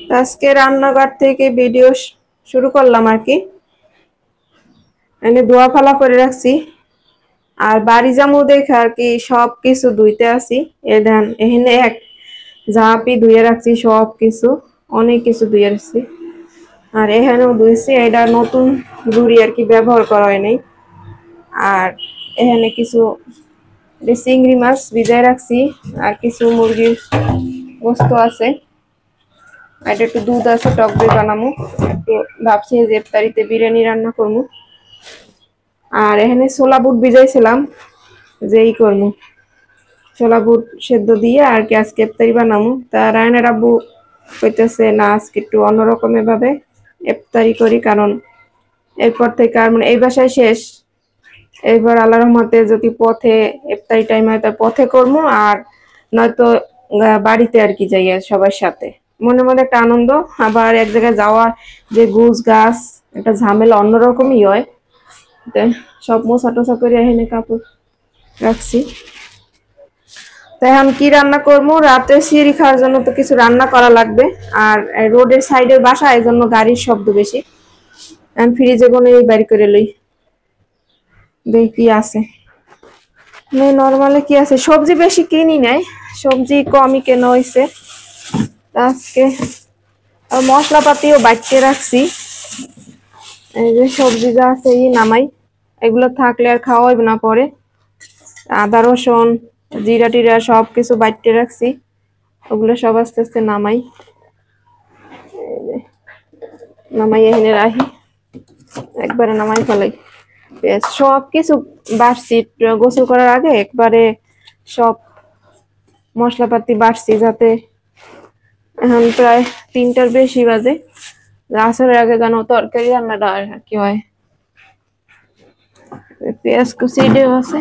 আজকে রান্নাঘর থেকে ভিডিও শুরু করলাম আর কি। এনে ধোয়া ফালা করে রাখছি আর বাড়ি যামু দেখে আর কি সব কিছু ধুইতে আসি। দেন এখানে এক ঝাঁপি ধুয়ে রাখছি, সব কিছু অনেক কিছু ধুয়ে রাখছি। আর এখানেও ধুইছি, এটা নতুন ঝুড়ি আর কি, ব্যবহার করা হয় নাই। আর এখানে কিছু চিংড়ি মাছ ভিজায় রাখছি আর কিছু মুরগির গোস্ত আছে। এটা একটু দুধ আছে, টক দই বানামু। একটু ভাবছি যে ইফতারিতে বিরিয়ানি রান্না করবো। আর এখানে ছোলা বুট ভিজাইছিলাম যে করবো, ছোলা বুট সেদ্ধ দিয়ে আর কি আজকে ইফতারি বানামু। তা রায়নের আব্বু কইতেছে না আজকে একটু অন্যরকমের ভাবে ইফতারি করি, কারণ এরপর থেকে আর মানে এই বাসায় শেষ। এবার আল্লাহর রহমতে যদি পথে ইফতারি টাইম হয় তার পথে করবো, আর নয়তো বাড়িতে আর কি যাই সবার সাথে। মনে মনে একটা আনন্দ, আবার এক জায়গায় যাওয়ার যে গুছ গাছ একটা ঝামেলা অন্যরকমই হয়। সব মোছা টোছা করে এখানে কাপড় রাখছি। তো এখন কি রান্না করবো, রাতে সিঁড়ি খাওয়ার জন্য তো কিছু রান্না করা লাগবে। আর রোডের সাইডের বাসা, এই জন্য গাড়ির শব্দ বেশি। এখন ফ্রিজে কোনো এই বাড়ি করে লই, দেখি কি আছে। নর্মালে কি আছে, সবজি বেশি কিনি নাই, সবজি কমই কেনা হয়েছে আজকে। আর মশলাপাতিও বাড়তে রাখছি। এই যে সবজি যা আছে এই নামাই, এগুলো থাকলে আর খাওয়া হইবে না পরে। আদা রসুন জিরা টিরা সব কিছু বাড়তে রাখছি, ওগুলো সব আস্তে আস্তে নামাই। নামাই এখানে রাখি, একবারে নামাই ফেলাই। সব কিছু বাড়ছি গোসল করার আগে, একবারে সব মশলাপাতি বাড়ছি, যাতে এখন প্রায় 3টার বেশি বাজে, আসরের আগে যেন তরকারি রান্নাটা আর কি হয়। পেঁয়াজ কুচি আছে,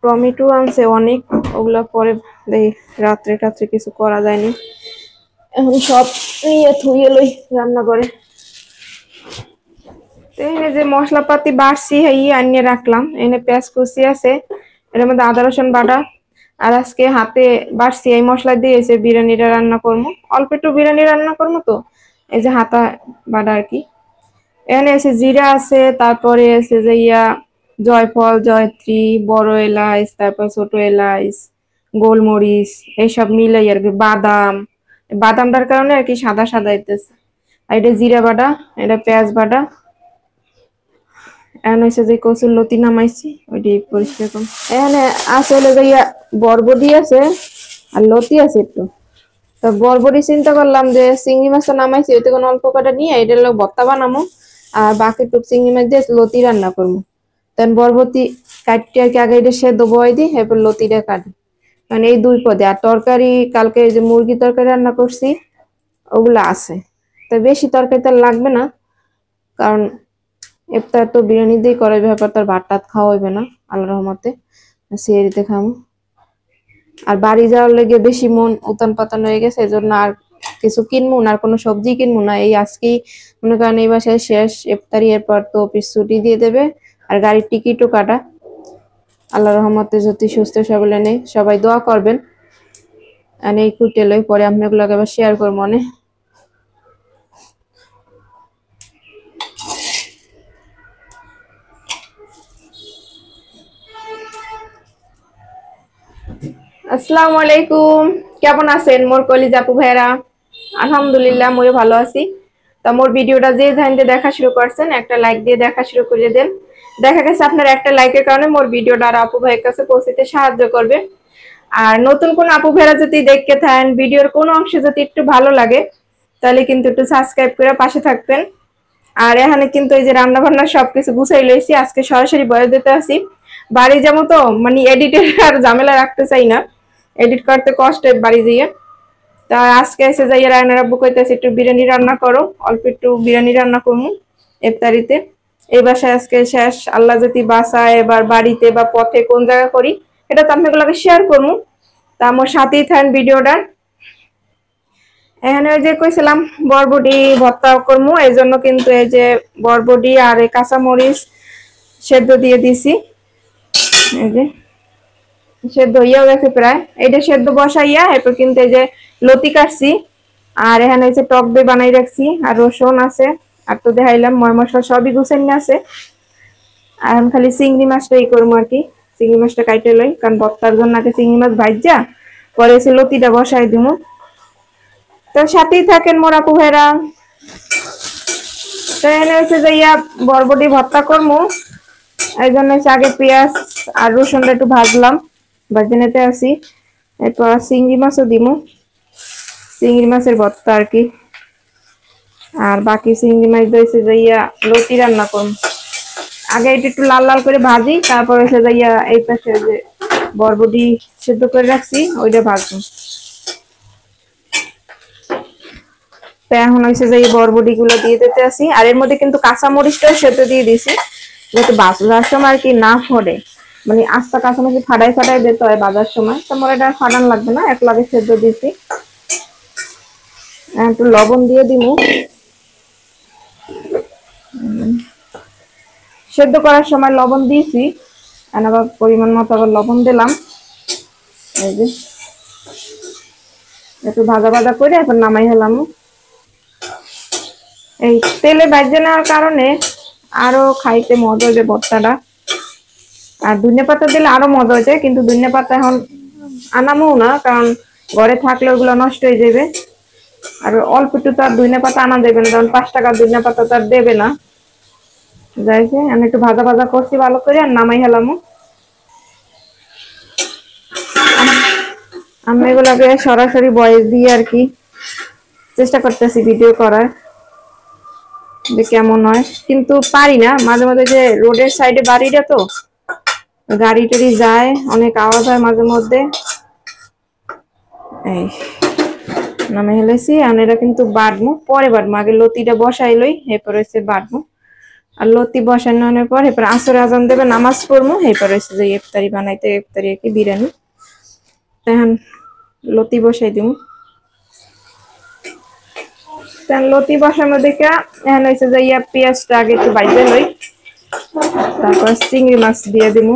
টমেটো আনছে অনেক, ওগুলা পরে দেখি রাত্রে টাত্রে কিছু করা যায়নি। এখন সব নিয়ে থুয়ে লই রান্না করে। এনে যে মশলাপাতি বাড়ছি আনিয়ে রাখলাম। এনে পেঁয়াজ কুচি আছে, এর মধ্যে আদা রসুন বাটা। আর আজকে হাতে বাড়ছি এই মশলা দিয়েছে বিরিয়ানিটা রান্না করবো, অল্প একটু বিরিয়ানি রান্না করবো তো এই যে হাতা বাটা আর কি। এখানে এসে জিরা আছে, তারপরে এসে যে জয়ফল জয়ত্রী বড় এলাচ, তারপর ছোট এলাচ, গোলমরিচ, এইসব মিলাই আর কি। বাদামটার কারণে আর কি সাদা সাদা হইতেছে। আর এটা জিরা বাটা, এটা পেঁয়াজ বাটা। এখন হয়েছে যে কচুর লতি নামাইছি, ওইটি পরিষ্কার করুন। এখানে আছে হলো বরবটি আছে আর লতি আছে একটু। তো বরবটি চিন্তা করলাম যে চিংড়ি মাছটা নামাইছি, ওইতে কোনো অল্প কটা নিয়ে এটা হলো ভর্তা বানামো, আর বাকি টুক চিংড়ি মাছ দিয়ে লতি রান্না করবো। তখন বরবটি কাটতে আর কি আগে এটা সেদ্ধ বয় দিই, এরপর লতিটা কাটি। মানে এই দুই পদে। আর তরকারি কালকে যে মুরগি তরকারি রান্না করছি ওগুলো আছে, তো বেশি তরকারি তো লাগবে না, কারণ ইফতার তো বিরিয়ানি দিয়ে করার ব্যাপার, তার ভাত টাত খাওয়া হইবে না আল্লাহর রহমতে, সিয়ারিতে খামো। আর বাড়ি যাওয়ার লেগে বেশি মন উতান পাতান হয়ে গেছে, এই জন্য আর কিছু কিনবো না, আর কোনো সবজি কিনবো না। এই আজকেই মনে করেন এই বাসায় শেষ ইফতারি, এরপর তো অফিস ছুটি দিয়ে দেবে, আর গাড়ির টিকিটও কাটা। আল্লাহর রহমতে যদি সুস্থ সবলে নেই, সবাই দোয়া করবেন। আর এই কুটেলই পরে আপনাগুলোকে আবার শেয়ার করবো মনে। আসসালামু আলাইকুম, কেমন আছেন মোর কলিজা আপু ভাইরা? আলহামদুলিল্লাহ মইও ভালো আছি। তা মোর ভিডিওটা যে জানতে দেখা শুরু করছেন, একটা লাইক দিয়ে দেখা শুরু করে দেন। দেখা গেছে আপনার একটা লাইকের কারণে মোর ভিডিওটা আর আপু ভাইয়ের কাছে পৌঁছতে সাহায্য করবে। আর নতুন কোন আপু ভাইরা যদি দেখতে থাকেন, ভিডিওর কোন অংশে যদি একটু ভালো লাগে, তাহলে কিন্তু একটু সাবস্ক্রাইব করে পাশে থাকবেন। আর এখানে কিন্তু এই যে রান্না বান্না সবকিছু গুছাই লইছি, আজকে সরাসরি বয়স দিতে আসি। বাড়ি যাবো তো মানে এডিটের আর ঝামেলা রাখতে চাই না, এডিট করতে কষ্ট বাড়ি দিয়ে। তা আজকে এসে যাই রান্নার আব্বু কইতেছে একটু বিরিয়ানি রান্না করো, অল্প একটু বিরিয়ানি রান্না করবো ইফতারিতে। এই বাসায় আজকে শেষ, আল্লাহ যদি বাসায় এবার বাড়িতে বা পথে কোন জায়গা করি এটা তো আপনাগুলোকে শেয়ার করবো। তা আমার সাথেই থাকেন ভিডিওটার। এখানে ওই যে কইছিলাম বরবটি ভর্তা করবো, এই জন্য কিন্তু এই যে বরবটি আর এই কাঁচামরিচ সেদ্ধ দিয়ে দিছি। এই যে সেদ্ধ হইয়াও গেছে প্রায়, এটা সেদ্ধ বসাইয়া এরপর কিন্তু এই যে লতি কাটছি, আর এখানে হচ্ছে টক দই বানাই রাখছি, আর রসুন আছে, আর তো দেখাইলাম ময় মশলা সবই গুছাইনি আছে। আর এখন খালি চিংড়ি মাছটাই করবো আর কি। চিংড়ি মাছটা কাইটে লই, কারণ ভর্তার জন্য আগে চিংড়ি মাছ ভাজা পরে এসে লতিটা বসাই দিব। তো সাথেই থাকেন মোরা পুহেরা। তো এখানে হচ্ছে যে বরবটি ভর্তা করবো, এই জন্য আগে পেঁয়াজ আর রসুনটা একটু ভাজলাম, ভাজে নিতে আসি। এরপর চিংড়ি মাছও দিব, চিংড়ি মাছের ভর্তা আর কি। আর বাকি চিংড়ি মাছ দিয়েছে যে লতি রান্না করব। আগে এটা একটু লাল লাল করে ভাজি, তারপর হচ্ছে যে এই পাশে যে বরবটি সেদ্ধ করে রাখছি ওইটা ভাজবো। তো এখন হচ্ছে যে এই বরবটি গুলো দিয়ে দিতে আসি, আর এর মধ্যে কিন্তু কাঁচা মরিচটা সেদ্ধ দিয়ে দিছি, যাতে বাজার সময় আর কি না ফোড়ে, মানে আস্তা কাঁচামরিচ ফাটাই ফাটাই দিতে হয় বাজার সময়, তোমার এটা ফাটান লাগবে না, এক লাগে সেদ্ধ দিছি। একটু লবণ দিয়ে দিব, সেদ্ধ করার সময় লবণ দিয়েছি, আবার পরিমাণ মতো আবার লবণ দিলাম। এই যে একটু ভাজা ভাজা করে এখন নামাই হলাম। এই তেলে ভাজে নেওয়ার কারণে আরো খাইতে মজা হয়ে যায় ভর্তাটা। আর ধনিয়া পাতা দিলে আরো মজা হয়ে যায়, কিন্তু ধনিয়া পাতা এখন আনামও না, কারণ ঘরে থাকলে ওগুলো নষ্ট হয়ে যাবে। আর অল্প একটু তো আর ধনিয়া পাতা আনা দেবে না, কারণ 5 টাকার ধনিয়া পাতা তো আর দেবে না। যাইছে আমি একটু ভাজা ভাজা করছি ভালো করে, আর নামাই হলাম। আমি এগুলাকে সরাসরি ভয়েস দিয়ে আর কি চেষ্টা করতেছি ভিডিও করার, যে কেমন হয়, কিন্তু পারি না। মাঝে মাঝে যে রোডের সাইডে বাড়িটা, তো গাড়ি টাড়ি যায়, অনেক আওয়াজ হয় মাঝে মধ্যে। এই নামে হেলেছি, আর এটা কিন্তু বাটবো, পরে বাটবো, আগে লতিটা বসাই লই, এরপর হচ্ছে বাটবো। আর লতি বসানোর পর এরপর আসর আজান দেবে, নামাজ পড়বো, এরপর হচ্ছে যে ইফতারি বানাইতে, ইফতারি কি বিরিয়ানি। এখন লতি বসাই দিব। লতি বসানো দেখে এখন হয়েছে যে পেঁয়াজটা আগে একটু বাইজে লই, তারপর চিংড়ি মাছ দিয়ে দিব।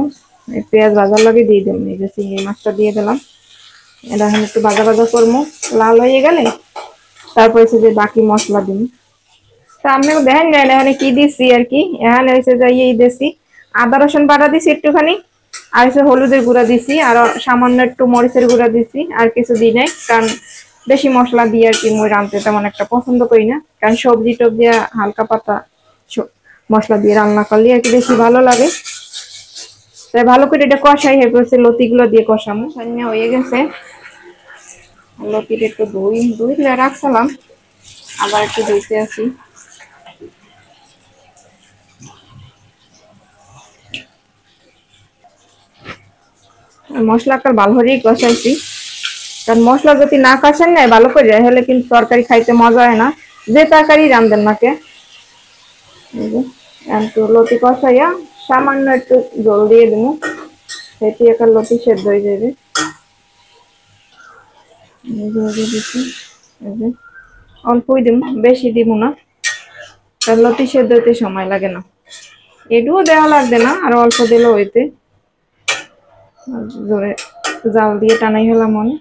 পেঁয়াজ ভাজার লগে দিয়ে দিব, এই যে চিংড়ি মাছটা দিয়ে দিলাম। এটা এখন একটু ভাজা ভাজা করবো, লাল হয়ে গেলে তারপর হচ্ছে যে বাকি মশলা দিন। তা আপনি দেখেন যায় না এখানে কি দিচ্ছি আর কি। এখানে হচ্ছে যে দিচ্ছি আদা রসুন বাটা দিছি একটুখানি, আর হচ্ছে হলুদের গুঁড়া দিছি, আর সামান্য একটু মরিচের গুঁড়া দিছি, আর কিছু দিই নাই, কারণ বেশি মশলা দিয়ে আর কি মই রাঁধতে তেমন একটা পছন্দ করি না, কারণ সবজি টবজি হালকা পাতা মশলা দিয়ে রান্না করলে আর কি বেশি ভালো লাগে। তাই ভালো করে এটা কষাই হয়ে পড়ছে, লতি গুলো দিয়ে কষানো রান্না হয়ে গেছে। লতিটা একটু ধুইলে রাখছিলাম, আবার একটু ধুইতে আসি। মশলাটা ভালো করেই কষাইছি, কারণ মশলা যদি না কষান না ভালো করে হলে কিন্তু তরকারি খাইতে মজা হয় না, যে তরকারি রান্ধেন নাকে। একটু লতি কষাইয়া সামান্য একটু জল দিয়ে দিব, সেটি একটা লতি সেদ্ধ হয়ে যাবে। অল্পই দিব, বেশি দিব না, কারণ লতি সেদ্ধ হইতে সময় লাগে না। এটুও দেওয়া লাগবে না, আর অল্প দিলেও হইতে। জোরে জাল দিয়ে টানাই হলাম মনে,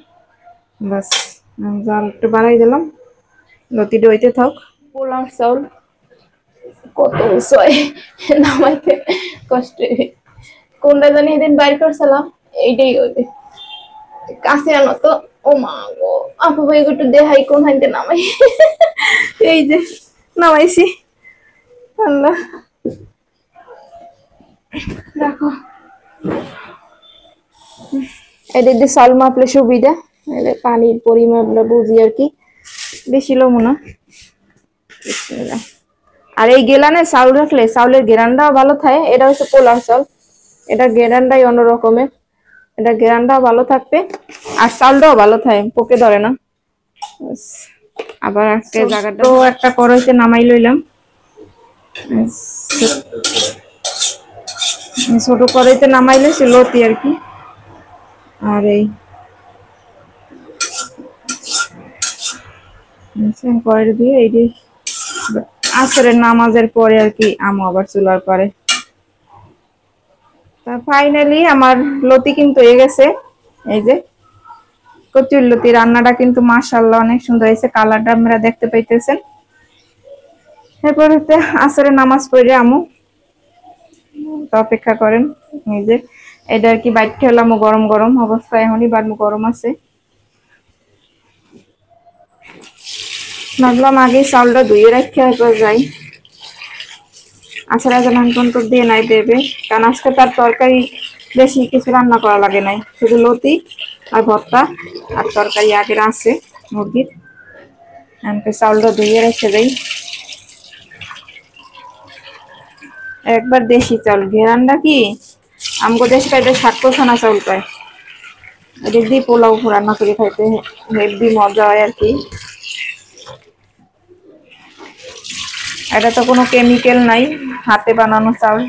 বাস জাল একটু বাড়াই দিলাম, লতিটা হইতে থাক। পোলাও চাউল কত উঁচয়, নামাইতে কষ্ট, কোনটা জানি এদিন বাইর করছিলাম, এইটাই হইবে কাছে আনো তো। ও মা গো, আপু ভাই একটু দেখাই কোন হাইতে নামাই। এই যে নামাইছি, আল্লাহ দেখো। এটা দিয়ে চাল মাপলে সুবিধা, পানির পরিমাণ বুঝি আর কি, বেশি লবণ না। আর এই গেলানে চাউল রাখলে চাউলের গেরানটাও ভালো থাকে। এটা হচ্ছে পোলার চাল, এটা গেরানটাই অন্যরকমের, এটা গেরানটাও ভালো থাকবে, আর চালটাও ভালো থাকে, পোকে ধরে না। আবার একটা জায়গাটা একটা কড়াইতে নামাই লইলাম, ছোট কড়াইতে নামাইলে সে লতি আর কি। আর এই কড়াই দিয়ে এই যে আসরের নামাজের পরে আর কি আমো আবার চুলার পরে। তা ফাইনালি আমার লতি কিন্তু হয়ে গেছে, এই যে কচুরলতি রান্নাটা কিন্তু মাশাআল্লাহ অনেক সুন্দর হয়েছে, কালারটা আপনারা দেখতে পাইতেছেন। এরপরে আসরে নামাজ পড়ে আমু তো অপেক্ষা করেন। এই যে এটা আর কি বাইট খেলাম গরম গরম অবস্থা, এখনই বাড়মু, গরম আছে। ভাবলাম আগে চাউলটা ধুয়ে রাখতে যাই, আসলে পর্যন্ত দিয়ে নাই দেবে, কারণ আজকে তার তরকারি বেশি কিছু রান্না করা লাগে নাই, শুধু লতি আর ভর্তা আর তরকারি আগের আছে মুরগির। আমাকে চাউলটা ধুয়ে রেখে দেই। একবার দেশি চাউল ঘেরানটা কি আমগো দেশে এটা সাতশোখানা চাউল পায়, এটা দিয়ে পোলাও রান্না করে খাইতে হেভি মজা হয় আর কি। এটা তো কোনো কেমিক্যাল নাই, হাতে বানানো চাউল।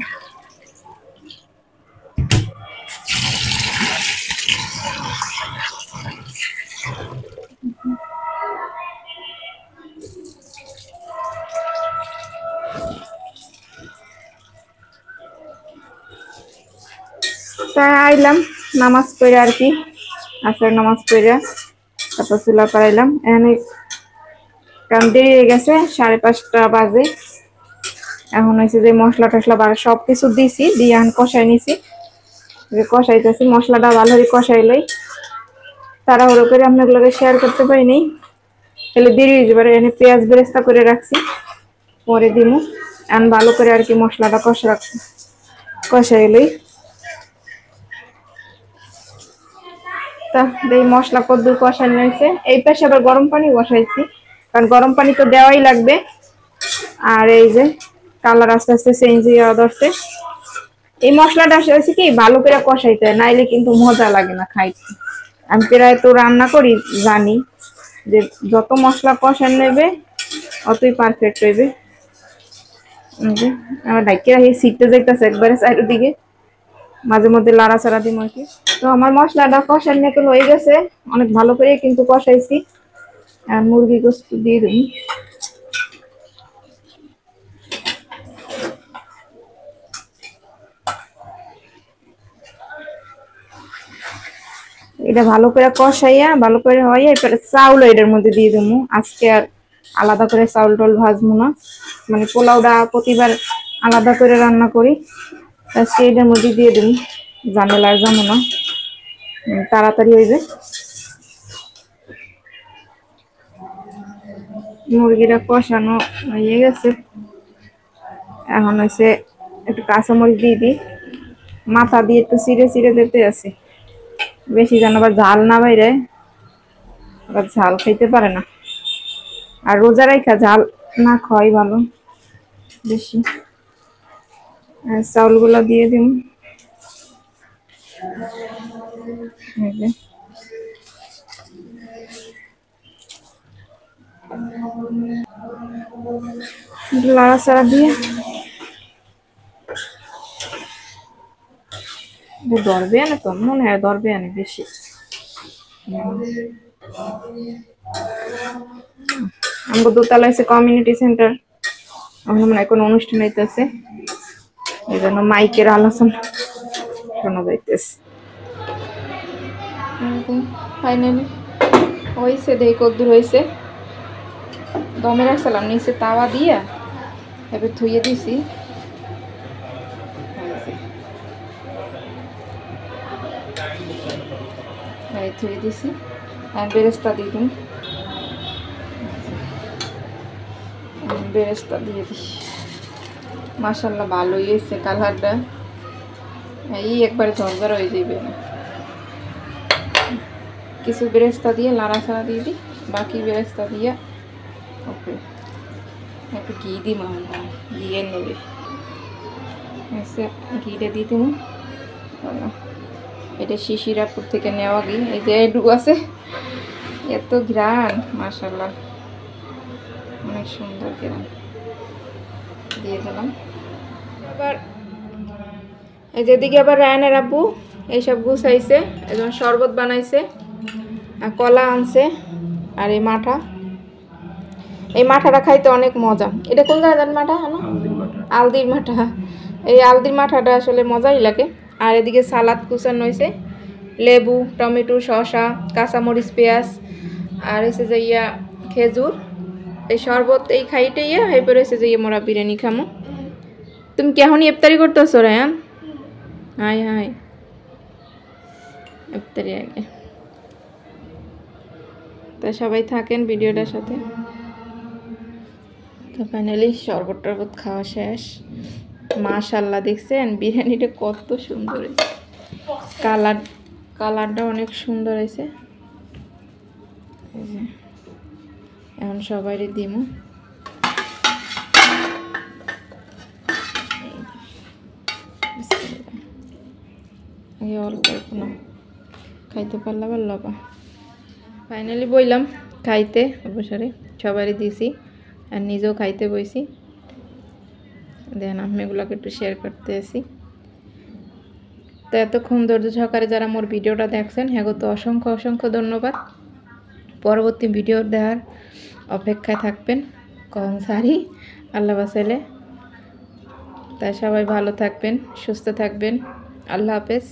তাই আইলাম নামাজ পড়ে আর কি, আসর নামাজ পড়ে তারপর চুলা পাড়াইলাম। এখানে কারণ দেরি হয়ে গেছে, 5:30 বাজে। এখন হয়েছে যে মশলা টসলা সবকিছু দিছি, দিয়ে এখন কষাই নিছি, কষাইতেছি। মশলাটা ভালো করে কষাইলেই তাড়াহুড়ো করে আপনাগুলোকে শেয়ার করতে পারিনি, তাহলে দেরি হয়ে যাবে। এখানে পেঁয়াজ বেরেস্তা করে রাখছি, পরে দিমু। এখন ভালো করে আর কি মশলাটা কষাইলেই তা এই মশলা কদ্দুর কষানো হয়েছে। এই পাশে আবার গরম পানি বসাইছি, কারণ গরম পানি তো দেওয়াই লাগবে। আর এই যে কালার আস্তে আস্তে চেঞ্জ হয়ে ধরছে। এই মশলাটা হচ্ছে কি ভালো করে কষাইতে হয়, নাইলে কিন্তু মজা লাগে না খাইতে। আমি প্রায় তো রান্না করি, জানি যে যত মশলা কষান নেবে অতই পারফেক্ট হইবে। আমার ডাইকে রাখি সিটতে যাইতেছে একবারে সাইডের দিকে, মাঝে মধ্যে লাড়াচাড়া দিই আর কি। তো আমার মশলাটা কষানো হয়ে গেছে, অনেক ভালো করে কিন্তু কষাইছি। আর মুরগি গোস্ত দিয়ে দিই। এটা ভালো করে কষাইয়া ভালো করে হয়, এরপরে চাউল এটার মধ্যে দিয়ে দেবো। আজকে আর আলাদা করে চাউল টল ভাজবো না, মানে পোলাওটা প্রতিবার আলাদা করে রান্না করি, আজকে এটার মধ্যে দিয়ে দেবো, ঝামেলা আর যাবো না, তাড়াতাড়ি হয়ে যায়। মুরগিটা কষানো হয়ে গেছে, এখন হচ্ছে একটু কাঁচামরিচ দিয়ে দিই, মাথা দিয়ে একটু চিড়ে চিড়ে দিতে আছে, বেশি যেন আবার ঝাল না বাইরে, আবার ঝাল খাইতে পারে না। আর রোজা রাখা ঝাল না খাওয়াই ভালো বেশি। চাউলগুলো দিয়ে দিন। লাড়াচাড়া দিয়ে ধরবে না তো, মনে হয় ধরবে না বেশি। আমাদের দোতলা আছে কমিউনিটি সেন্টার, আমরা মনে হয় কোনো অনুষ্ঠান হইতেছে, এই জন্য মাইকের আলোচনা শোনা যাইতেছে। ফাইনালি হয়েছে, দেখ কদ্দুর হয়েছে। দমে রাখছিলাম নিচে তাওয়া দিয়ে, এবার ধুয়ে দিছি। ধুয়ে দিছি, বেরেস্তা দিয়ে দিন, বেরেস্তা দিয়ে দিই। মাশাআল্লাহ ভালোই হয়েছে কালারটা, এই একবারে ঝরঝর হয়ে যাবে না। কিছু বেরেস্তা দিয়ে লাড়াচাড়া দিয়ে দিই, বাকি বেরেস্তা দিয়ে ওকে একটু ঘি দিই, ঘিয়ে নেবে এসে ঘিটা দিয়ে দিব। এটা শিশিরাপুর থেকে নেওয়া ঘি, এই যে এটুকু আছে, এত ঘ্রাণ মাশাআল্লাহ, অনেক সুন্দর ঘ্রাণ দিয়ে দিলাম। আবার এই যেদিকে আবার রায়নের আব্বু এইসব গুছাইছে, একজন শরবত বানাইছে, আর কলা আনছে, আর এই মাঠাটা খাইতে অনেক মজা। এটা কোন জায়গার মাঠা? আলদির মাঠা। এই আলদির মাঠাটা আসলে মজাই লাগে। আর এদিকে সালাদ কুচানো হয়েছে, লেবু টমেটো শসা কাঁচামরিচ পেঁয়াজ আর এসে যাইয়া খেজুর এই শরবত এই খাইটাইয়া এরপর এসে যাইয়া মোরা বিরিয়ানি খামো। তুমি কেমন ইফতারি করতেছো রায়ান? হাই হাই ইফতারি আগে। তা সবাই থাকেন ভিডিওটার সাথে। তো ফাইনালি শরবত টরবত খাওয়া শেষ। মাশাআল্লাহ দেখছেন বিরিয়ানিটা কত সুন্দর হয়েছে, কালারটা অনেক সুন্দর হয়েছে। এখন সবাইরে দিমু। অল্প না খাইতে পারলা পারলাবা। ফাইনালি বইলাম খাইতে অবসরে সবারই দিছি আর নিজেও খাইতে বইছি। দেন আমি এগুলোকে একটু শেয়ার করতে আসি। তো এতক্ষণ ধৈর্য সহকারে যারা মোর ভিডিওটা দেখছেন হ্যাঁ তো অসংখ্য অসংখ্য ধন্যবাদ। পরবর্তী ভিডিও দেখার অপেক্ষায় থাকবেন। কম সারি আল্লাহ বাসাইলে। তাই সবাই ভালো থাকবেন, সুস্থ থাকবেন। আল্লাহ হাফেজ।